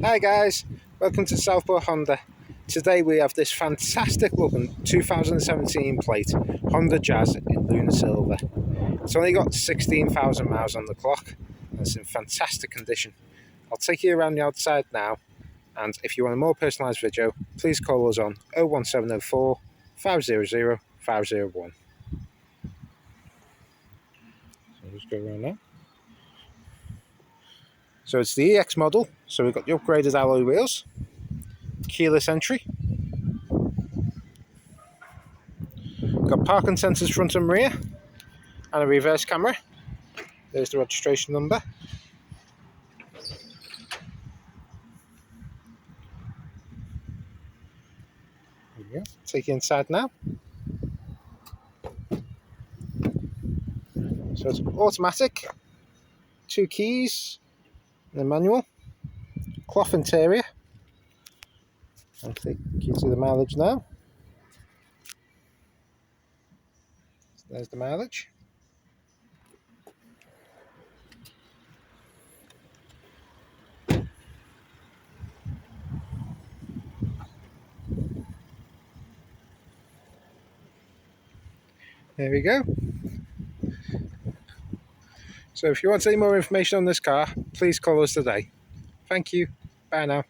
Hi guys, welcome to Southport Honda. Today we have this fantastic looking 2017 plate Honda Jazz in Lunar Silver. It's only got 16,000 miles on the clock and it's in fantastic condition. I'll take you around the outside now, and if you want a more personalised video, please call us on 01704 500 501. So I'll just go around now. So it's the EX model, so we've got the upgraded alloy wheels, keyless entry, got parking sensors front and rear, and a reverse camera. There's the registration number. There we go. Take you inside now. So it's automatic, 2 keys, and a manual, cloth interior. I'll take you to the mileage now. There's the mileage. There we go. So if you want any more information on this car, please call us today. Thank you. Bye now.